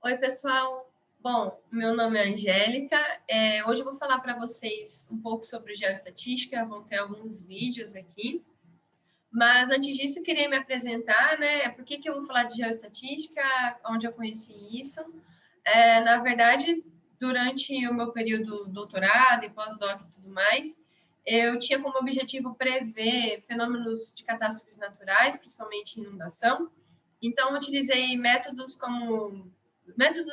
Oi, pessoal. Bom, meu nome é Angélica. Hoje eu vou falar para vocês um pouco sobre geoestatística. Vão ter alguns vídeos aqui. Mas antes disso, eu queria me apresentar, né? Por que eu vou falar de geoestatística? Onde eu conheci isso? Na verdade, durante o meu período doutorado e pós-doc e tudo mais, eu tinha como objetivo prever fenômenos de catástrofes naturais, principalmente inundação. Então, eu utilizei métodos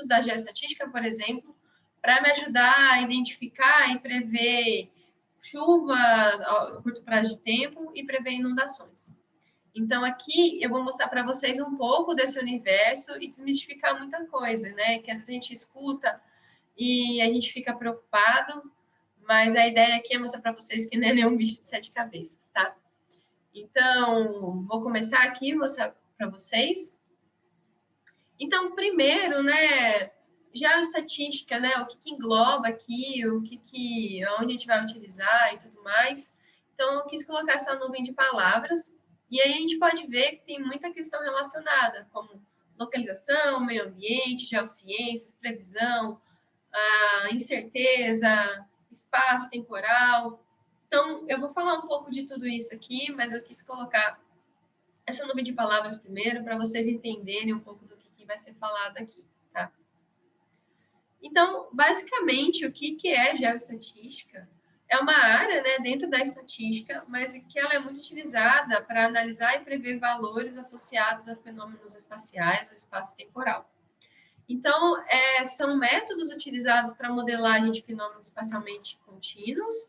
da geoestatística, por exemplo, para me ajudar a identificar e prever chuva a curto prazo de tempo e prever inundações. Então, aqui eu vou mostrar para vocês um pouco desse universo e desmistificar muita coisa, né? Que às vezes a gente escuta e a gente fica preocupado, mas a ideia aqui é mostrar para vocês que não é nenhum bicho de sete cabeças, tá? Então, vou começar aqui, mostrar para vocês. Então, primeiro, né, geoestatística, né, o que engloba aqui, onde a gente vai utilizar e tudo mais. Então, eu quis colocar essa nuvem de palavras, e aí a gente pode ver que tem muita questão relacionada, como localização, meio ambiente, geociências, previsão, incerteza, espaço temporal. Então, eu vou falar um pouco de tudo isso aqui, mas eu quis colocar essa nuvem de palavras primeiro, para vocês entenderem um pouco do que vai ser falado aqui, tá? Então, basicamente, o que é geoestatística? É uma área, né, dentro da estatística, mas que ela é muito utilizada para analisar e prever valores associados a fenômenos espaciais ou espaço-temporal. Então, são métodos utilizados para modelagem de fenômenos espacialmente contínuos.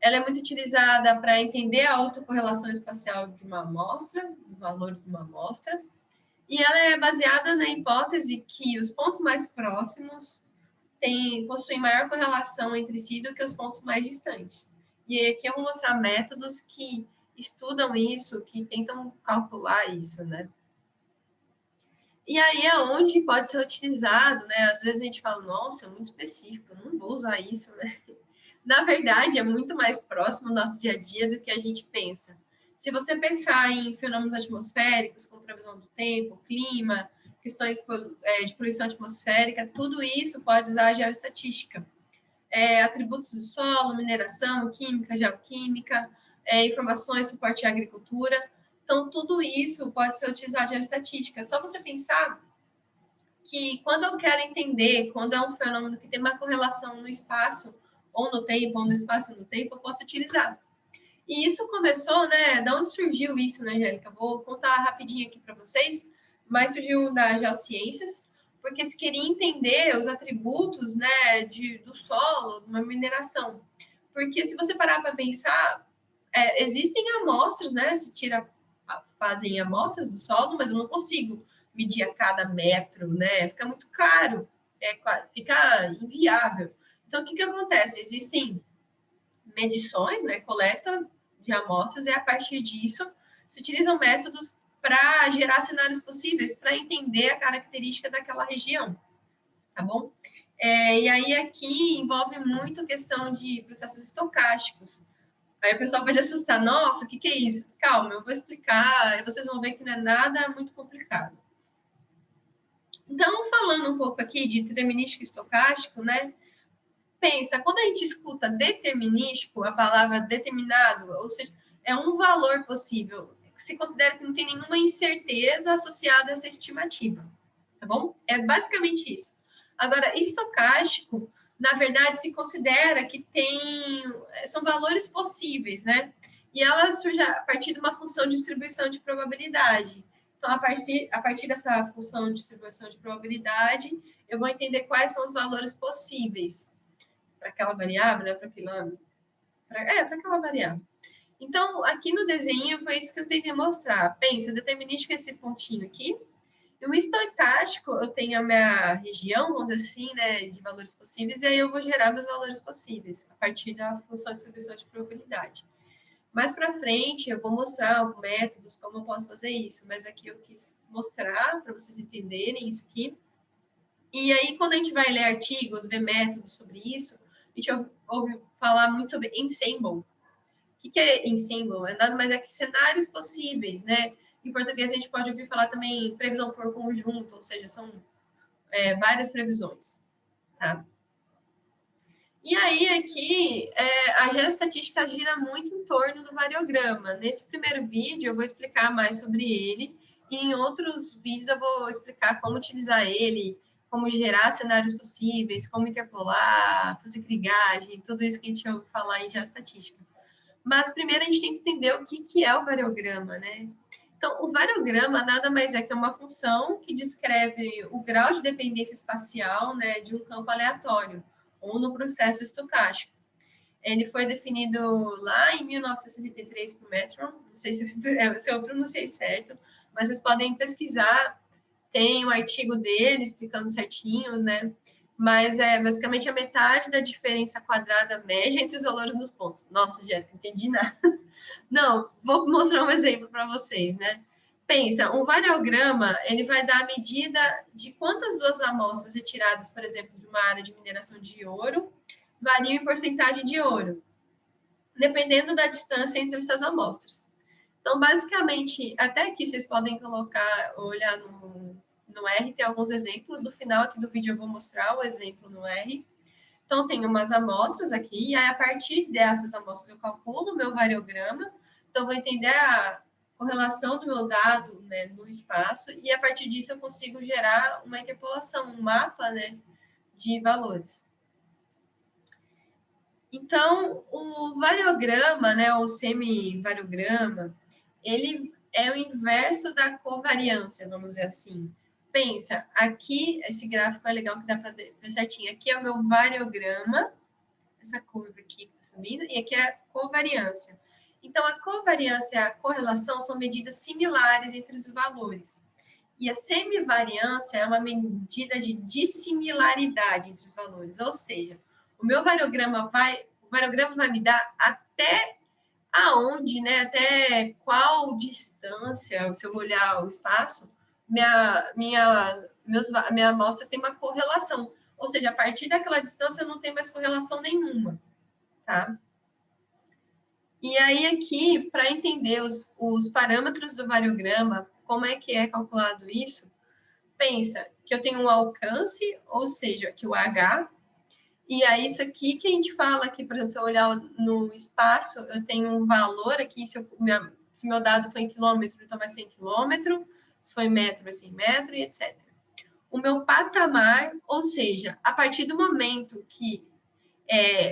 Ela é muito utilizada para entender a autocorrelação espacial de uma amostra, os valores de uma amostra, e ela é baseada na hipótese que os pontos mais próximos possuem maior correlação entre si do que os pontos mais distantes. E aqui eu vou mostrar métodos que estudam isso, que tentam calcular isso, né? E aí é onde pode ser utilizado, né? Às vezes a gente fala, nossa, é muito específico, eu não vou usar isso, né? Na verdade, é muito mais próximo do nosso dia a dia do que a gente pensa. Se você pensar em fenômenos atmosféricos, como previsão do tempo, clima, questões de poluição atmosférica, tudo isso pode usar a geoestatística. Atributos do solo, mineração, química, geoquímica, informações, suporte à agricultura. Então, tudo isso pode ser utilizado a geoestatística. Só você pensar que quando eu quero entender, quando é um fenômeno que tem uma correlação no espaço, ou no tempo, ou no espaço e no tempo, eu posso utilizar. E isso começou, né? Da onde surgiu isso, né, Angélica? Vou contar rapidinho aqui para vocês, mas surgiu das geociências, porque se queria entender os atributos, né, do solo, de uma mineração. Porque se você parar para pensar, existem amostras, né? Fazem amostras do solo, mas eu não consigo medir a cada metro, né? Fica muito caro, fica inviável. Então, o que acontece? Existem medições, né? Coleta de amostras, e a partir disso se utilizam métodos para gerar cenários possíveis, para entender a característica daquela região, tá bom? E aí aqui envolve muito questão de processos estocásticos. Aí o pessoal pode assustar, nossa, o que é isso? Calma, eu vou explicar, e vocês vão ver que não é nada muito complicado. Então, falando um pouco aqui de determinístico e estocástico, né? Pensa, quando a gente escuta determinístico, a palavra determinado, ou seja, é um valor possível, se considera que não tem nenhuma incerteza associada a essa estimativa, tá bom? É basicamente isso. Agora, estocástico, na verdade, se considera que são valores possíveis, né? E ela surge a partir de uma função de distribuição de probabilidade. Então, a partir dessa função de distribuição de probabilidade, eu vou entender quais são os valores possíveis para aquela variável, né? Para aquela variável. Então, aqui no desenho foi isso que eu tentei mostrar. Pensa, determinístico é esse pontinho aqui. E o estocástico, eu tenho a minha região, vamos dizer assim, né, de valores possíveis, e aí eu vou gerar meus valores possíveis, a partir da função de distribuição de probabilidade. Mais para frente, eu vou mostrar métodos, como eu posso fazer isso, mas aqui eu quis mostrar, para vocês entenderem isso aqui. E aí, quando a gente vai ler artigos, ver métodos sobre isso, a gente ouve falar muito sobre ensemble. O que é ensemble? É nada mais é que cenários possíveis, né? Em português, a gente pode ouvir falar também previsão por conjunto, ou seja, são várias previsões, tá? E aí, aqui, a geoestatística gira muito em torno do variograma. Nesse primeiro vídeo, eu vou explicar mais sobre ele, e em outros vídeos eu vou explicar como utilizar ele, como gerar cenários possíveis, como interpolar, fazer krigagem, tudo isso que a gente ouve falar em geoestatística. Mas primeiro a gente tem que entender o que é o variograma, né? Então, o variograma nada mais é que uma função que descreve o grau de dependência espacial, né, de um campo aleatório, ou no processo estocástico. Ele foi definido lá em 1963 por Metron, não sei se eu pronunciei certo, mas vocês podem pesquisar, tem um artigo dele explicando certinho, né? Mas basicamente a metade da diferença quadrada média entre os valores dos pontos. Nossa, Jéssica, não entendi nada. Não, vou mostrar um exemplo para vocês, né? Pensa, um variograma, ele vai dar a medida de quantas duas amostras retiradas, por exemplo, de uma área de mineração de ouro, variam em porcentagem de ouro, dependendo da distância entre essas amostras. Então, basicamente, até aqui vocês podem colocar, olhar no R, tem alguns exemplos. No final aqui do vídeo eu vou mostrar o exemplo no R. Então, tem umas amostras aqui, e aí, a partir dessas amostras eu calculo o meu variograma. Então, vou entender a correlação do meu dado, né, no espaço, e a partir disso eu consigo gerar uma interpolação, um mapa, né, de valores. Então, o variograma, né, ou semivariograma, ele é o inverso da covariância, vamos dizer assim. Pensa, aqui, esse gráfico é legal que dá para ver certinho. Aqui é o meu variograma, essa curva aqui que está subindo, e aqui é a covariância. Então, a covariância e a correlação são medidas similares entre os valores. E a semivariância é uma medida de dissimilaridade entre os valores, ou seja, o variograma vai me dar até aonde, né, até qual distância, se eu olhar o espaço, minha amostra tem uma correlação. Ou seja, a partir daquela distância não tem mais correlação nenhuma, tá? E aí aqui, para entender os parâmetros do variograma, como é que é calculado isso, pensa que eu tenho um alcance, ou seja, que o H, e aí isso aqui que a gente fala aqui, por exemplo, se eu olhar no espaço, eu tenho um valor aqui, se meu dado foi em quilômetro, então vai ser em quilômetro, se foi em metro, vai ser em metro, e etc. O meu patamar, ou seja, a partir do momento que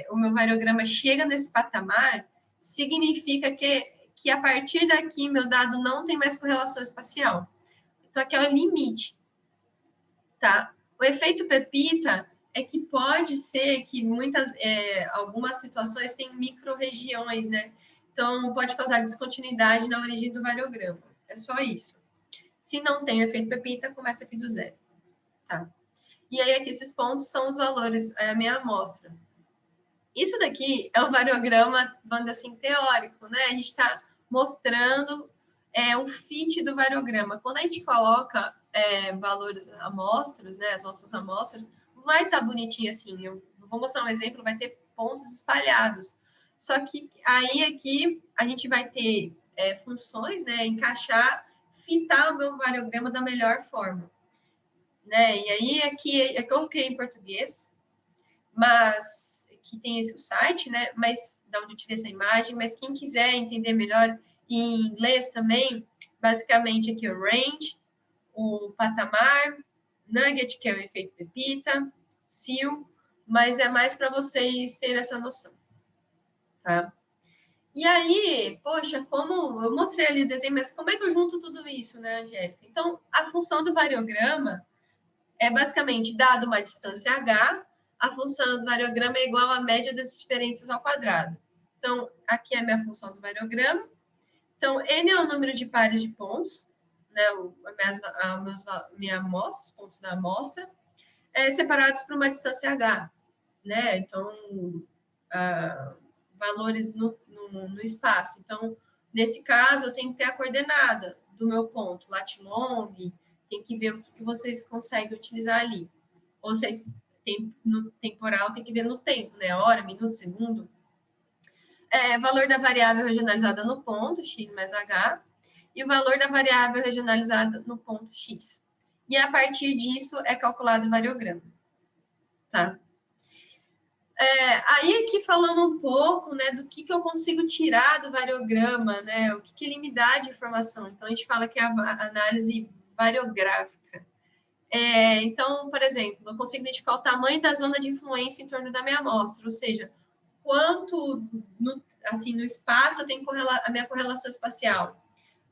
o meu variograma chega nesse patamar, significa que a partir daqui meu dado não tem mais correlação espacial. Então, aqui é o limite, tá? O efeito Pepita é que pode ser que algumas situações têm micro-regiões, né? Então, pode causar descontinuidade na origem do variograma. É só isso. Se não tem o efeito Pepita, começa aqui do zero, tá? E aí, aqui, esses pontos são os valores, a minha amostra. Isso daqui é um variograma, vamos dizer assim, teórico, né? A gente está mostrando o fit do variograma. Quando a gente coloca valores, amostras, né? As nossas amostras, vai estar bonitinho assim. Eu vou mostrar um exemplo, vai ter pontos espalhados. Só que aí aqui a gente vai ter funções, né? Encaixar, fitar o meu variograma da melhor forma, né? E aí aqui eu coloquei em português, mas que tem esse site, né? Mas da onde eu tirei essa imagem, mas quem quiser entender melhor em inglês também, basicamente aqui o range, o patamar, nugget, que é o efeito Pepita, seal, mas é mais para vocês terem essa noção, tá? E aí, poxa, como eu mostrei ali o desenho, mas como é que eu junto tudo isso, né, Angélica? Então, a função do variograma é basicamente, dado uma distância h, a função do variograma é igual à média das diferenças ao quadrado. Então, aqui é a minha função do variograma. Então, n é o número de pares de pontos, né, minha amostra, os pontos da amostra, separados por uma distância h, né? Então, valores no espaço. Então, nesse caso, eu tenho que ter a coordenada do meu ponto, lat-long, tem que ver o que vocês conseguem utilizar ali. Ou vocês, no temporal, tem que ver no tempo, né? Hora, minuto, segundo. Valor da variável regionalizada no ponto, x mais h, e o valor da variável regionalizada no ponto x. e a partir disso é calculado o variograma, tá? Aí aqui falando um pouco, né, do que eu consigo tirar do variograma, né, o que ele me dá de informação. Então, a gente fala que é a análise variográfica. Então, por exemplo, eu consigo identificar o tamanho da zona de influência em torno da minha amostra, ou seja, quanto no espaço eu tenho a minha correlação espacial.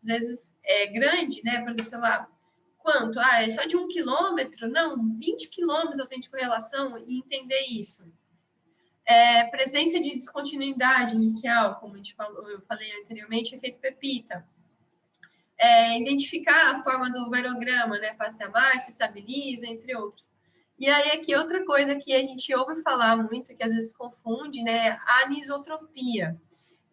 Às vezes é grande, né, por exemplo, sei lá, quanto? É só de 1 quilômetro? Não, 20 quilômetros eu tenho de correlação e entender isso. Presença de descontinuidade inicial, como eu falei anteriormente, efeito Pepita. Identificar a forma do variograma, né, patamar, se estabiliza, entre outros. E aí aqui outra coisa que a gente ouve falar muito, que às vezes confunde, né, a anisotropia,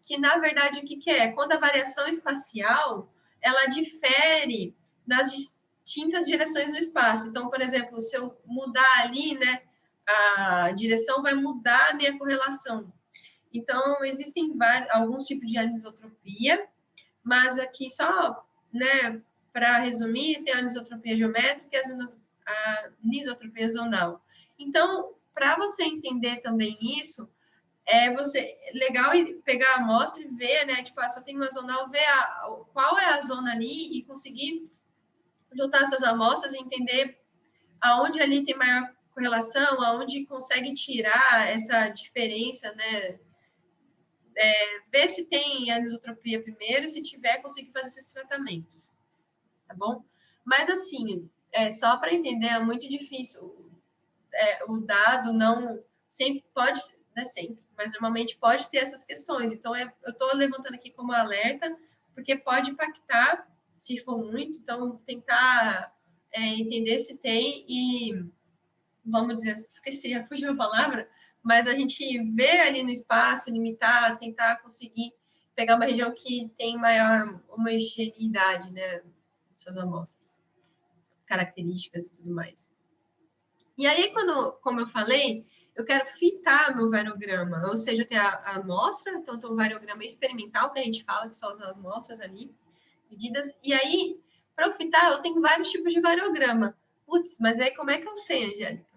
que na verdade o que é? Quando a variação espacial, ela difere nas distintas direções do espaço. Então, por exemplo, se eu mudar ali, né, a direção vai mudar a minha correlação. Então, existem alguns tipos de anisotropia, mas aqui só, né, para resumir, tem a anisotropia geométrica e a anisotropia zonal. Então, para você entender também isso, legal pegar a amostra e ver, né, tipo, só tem uma zonal, ver qual é a zona ali e conseguir juntar essas amostras e entender aonde ali tem maior correlação, aonde consegue tirar essa diferença, né? Ver se tem anisotropia primeiro, se tiver, conseguir fazer esses tratamentos, tá bom? Mas assim, só para entender, é muito difícil. O dado não sempre pode, não é sempre, mas normalmente pode ter essas questões. Então, eu estou levantando aqui como alerta, porque pode impactar se for muito, então tentar entender se tem e vamos dizer, esqueci, fugiu a palavra, mas a gente vê ali no espaço, limitar, tentar conseguir pegar uma região que tem maior homogeneidade, né, suas amostras, características e tudo mais. E aí, como eu falei, eu quero fitar meu variograma, ou seja, eu tenho a amostra, então tem um variograma experimental, que a gente fala, que são as amostras ali, medidas, e aí, para eu fitar, eu tenho vários tipos de variograma. Putz, mas aí como é que eu sei, Angélica?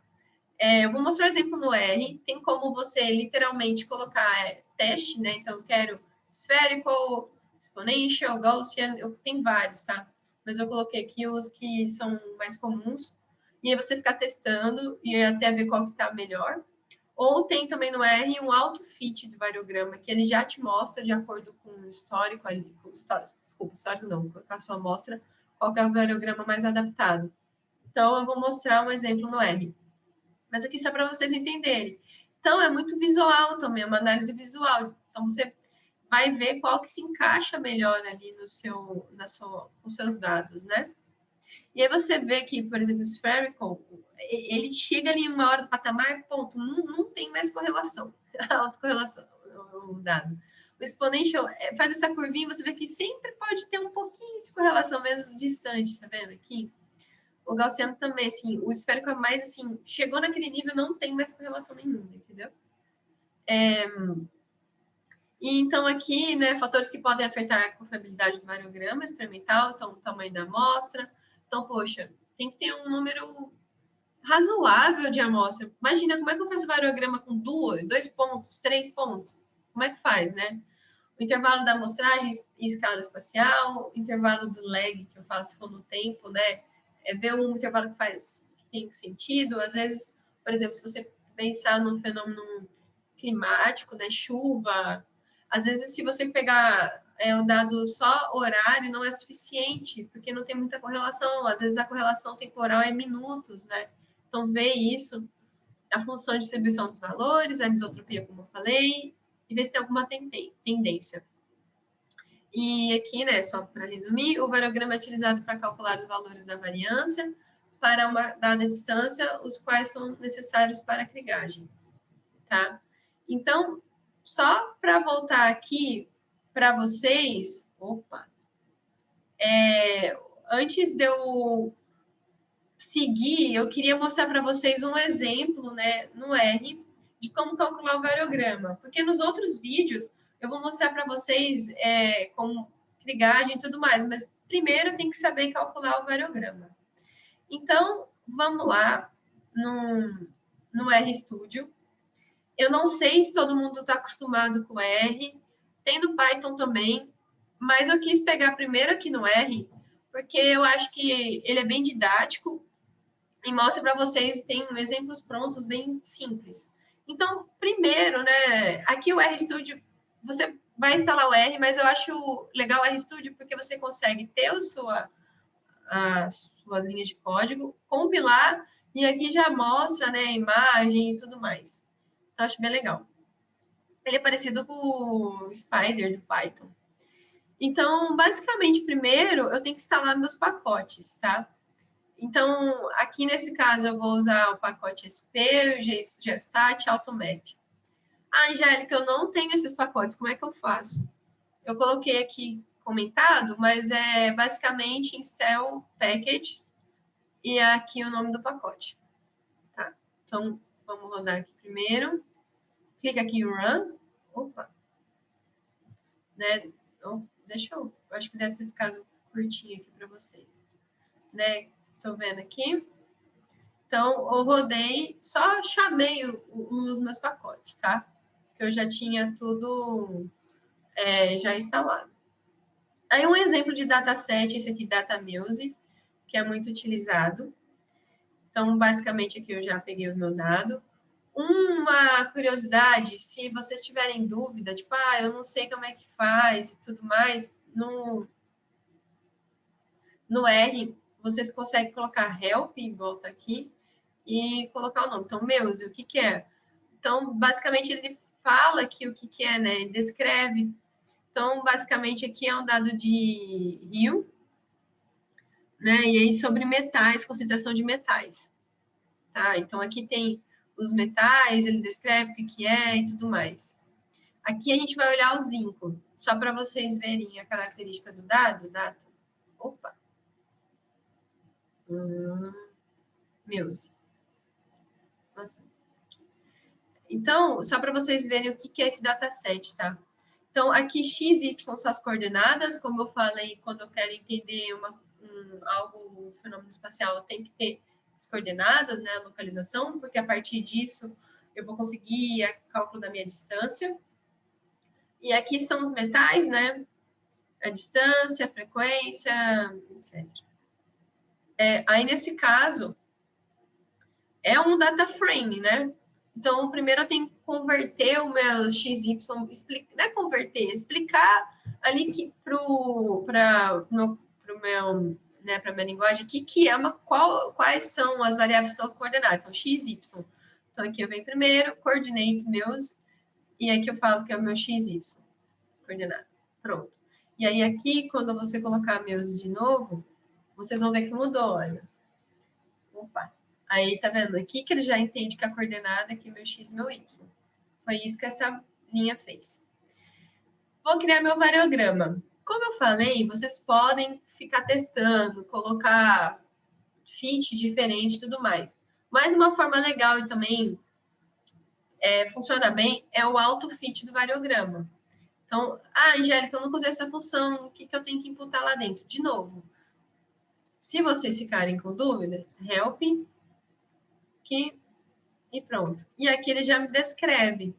Eu vou mostrar um exemplo no R. Tem como você literalmente colocar teste, né? Então, eu quero spherical, exponential, Gaussian, eu tenho vários, tá? Mas eu coloquei aqui os que são mais comuns. E aí você ficar testando e até ver qual que tá melhor. Ou tem também no R um auto-fit do variograma, que ele já te mostra, de acordo com o histórico ali, histórico não, com a sua amostra, qual que é o variograma mais adaptado. Então, eu vou mostrar um exemplo no R. Mas aqui só para vocês entenderem. Então, é muito visual também, é uma análise visual. Então, você vai ver qual que se encaixa melhor ali com seus dados, né? E aí você vê que, por exemplo, o spherical, ele chega ali em uma hora do patamar, ponto, não tem mais correlação, autocorrelação, o dado. O exponential faz essa curvinha, você vê que sempre pode ter um pouquinho de correlação, mesmo distante, tá vendo aqui? O gaussiano também, assim, o esférico é mais, assim, chegou naquele nível, não tem mais correlação nenhuma, entendeu? E então aqui, né, fatores que podem afetar a confiabilidade do variograma experimental, então o tamanho da amostra. Então, poxa, tem que ter um número razoável de amostra. Imagina, como é que eu faço variograma com 2 pontos, 3 pontos? Como é que faz, né? O intervalo da amostragem e escala espacial, o intervalo do lag, que eu falo se for no tempo, né? Ver um intervalo que tem sentido. Às vezes, por exemplo, se você pensar num fenômeno climático, né? Chuva, às vezes, se você pegar um dado só horário, não é suficiente, porque não tem muita correlação. Às vezes, a correlação temporal é minutos, né? Então, ver isso, a função de distribuição dos valores, a anisotropia, como eu falei, e ver se tem alguma tendência. E aqui, né, só para resumir, o variograma é utilizado para calcular os valores da variância para uma dada distância, os quais são necessários para a crigagem, tá? Então, só para voltar aqui para vocês, antes de eu seguir, eu queria mostrar para vocês um exemplo, né, no R, de como calcular o variograma, porque nos outros vídeos eu vou mostrar para vocês como crigagem e tudo mais, mas primeiro tem que saber calcular o variograma. Então, vamos lá no RStudio. Eu não sei se todo mundo está acostumado com R, tem do Python também, mas eu quis pegar primeiro aqui no R, porque eu acho que ele é bem didático e mostra para vocês, tem exemplos prontos bem simples. Então, primeiro, né, aqui o RStudio, você vai instalar o R, mas eu acho legal o RStudio porque você consegue ter as suas linhas de código, compilar, e aqui já mostra, né, a imagem e tudo mais. Então, acho bem legal. Ele é parecido com o Spider do Python. Então, basicamente, primeiro, eu tenho que instalar meus pacotes, tá? Então, aqui nesse caso, eu vou usar o pacote SP, o Geostat, Automap. Ah, Angélica, eu não tenho esses pacotes, como é que eu faço? Eu coloquei aqui comentado, mas é basicamente install package e aqui o nome do pacote. Tá? Então, vamos rodar aqui primeiro. Clica aqui em Run. Opa! Né? Deixa eu acho que deve ter ficado curtinho aqui para vocês. Né? Tô vendo aqui. Então, eu rodei, só chamei os meus pacotes, tá? Que eu já tinha tudo já instalado. Aí, um exemplo de dataset, esse aqui, DataMuse, que é muito utilizado. Então, basicamente, aqui eu já peguei o meu dado. Uma curiosidade, se vocês tiverem dúvida, tipo, eu não sei como é que faz e tudo mais, no R, vocês conseguem colocar help em volta aqui e colocar o nome. Então, Muse, o que que é? Então, basicamente, ele fala aqui o que que é, né? Ele descreve. Então, basicamente, aqui é um dado de rio, né? E aí sobre metais, concentração de metais. Tá? Então, aqui tem os metais, ele descreve o que que é e tudo mais. Aqui a gente vai olhar o zinco, só para vocês verem a característica do dado, data. Opa! Muse. Nossa. Então, só para vocês verem o que é esse dataset, tá? Então, aqui x, y são as coordenadas, como eu falei, quando eu quero entender um fenômeno espacial, eu tenho que ter as coordenadas, né, a localização, porque a partir disso eu vou conseguir o cálculo da minha distância. E aqui são os metais, né, a distância, a frequência, etc. Aí, nesse caso, é um data frame, né? Então, primeiro eu tenho que converter o meu XY, não é converter, explicar ali que para minha linguagem que é quais são as variáveis que estão coordenadas. Então, XY. Então, aqui eu venho primeiro, coordinates meus, e aqui eu falo que é o meu XY, as coordenadas. Pronto. E aí, aqui, quando você colocar meus de novo, vocês vão ver que mudou, olha. Opa! Aí, tá vendo? Aqui que ele já entende que a coordenada aqui é meu x, meu y. Foi isso que essa linha fez. Vou criar meu variograma. Como eu falei, vocês podem ficar testando, colocar fit diferente e tudo mais. Mas uma forma legal e também funciona bem é o auto-fit do variograma. Então, Angélica, eu nunca usei essa função, o que eu tenho que imputar lá dentro? De novo, se vocês ficarem com dúvida, help aqui e pronto. E aqui ele já me descreve.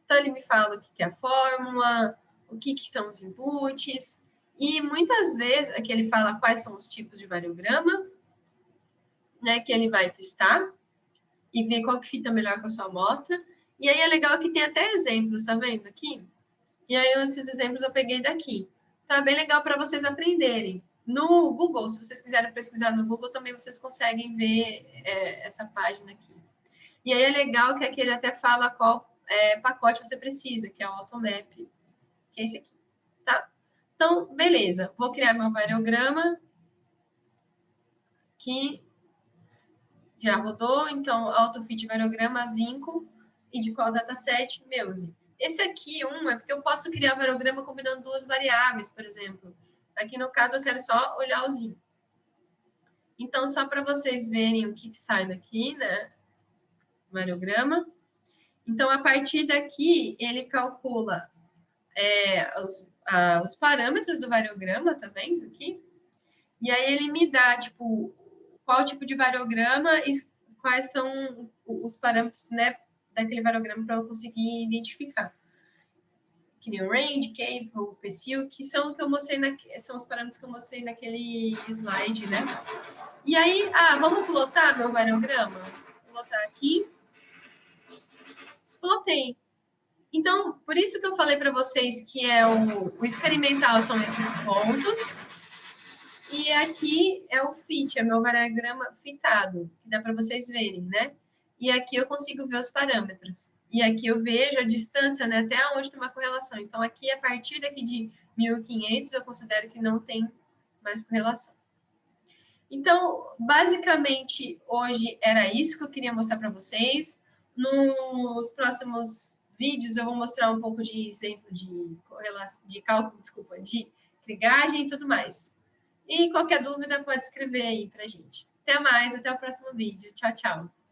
Então, ele me fala o que é a fórmula, o que são os inputs, e muitas vezes aqui ele fala quais são os tipos de variograma, né, que ele vai testar e ver qual que fica melhor com a sua amostra. E aí é legal que tem até exemplos, tá vendo aqui? E aí esses exemplos eu peguei daqui. Então, é bem legal para vocês aprenderem. No Google, se vocês quiserem pesquisar no Google, também vocês conseguem ver essa página aqui. E aí é legal que aqui ele até fala qual pacote você precisa, que é o Automap, que é esse aqui, tá? Então, beleza. Vou criar meu variograma. Aqui já rodou. Então, AutoFit variograma Zinco e de qual dataset? Muse. Esse aqui, é porque eu posso criar variograma combinando duas variáveis, por exemplo. Aqui, no caso, eu quero só olhar o Zinco. Então, só para vocês verem o que sai daqui, né? Variograma. Então, a partir daqui, ele calcula os parâmetros do variograma, tá vendo aqui? E aí ele me dá, tipo, qual tipo de variograma e quais são os parâmetros, né, daquele variograma para eu conseguir identificar. Que nem o range, cape, o PCIL, que são o que eu mostrei são os parâmetros que eu mostrei naquele slide, né? E aí, vamos plotar meu variograma? Vou plotar aqui. Plotei. Então, por isso que eu falei para vocês que o experimental são esses pontos. E aqui é o fit, é meu variograma fitado, que dá para vocês verem, né? E aqui eu consigo ver os parâmetros. E aqui eu vejo a distância, né, até onde tem uma correlação. Então, aqui, a partir daqui de 1.500, eu considero que não tem mais correlação. Então, basicamente, hoje era isso que eu queria mostrar para vocês. Nos próximos vídeos, eu vou mostrar um pouco de exemplo de cálculo, desculpa, de krigagem e tudo mais. E qualquer dúvida, pode escrever aí para a gente. Até mais, até o próximo vídeo. Tchau, tchau.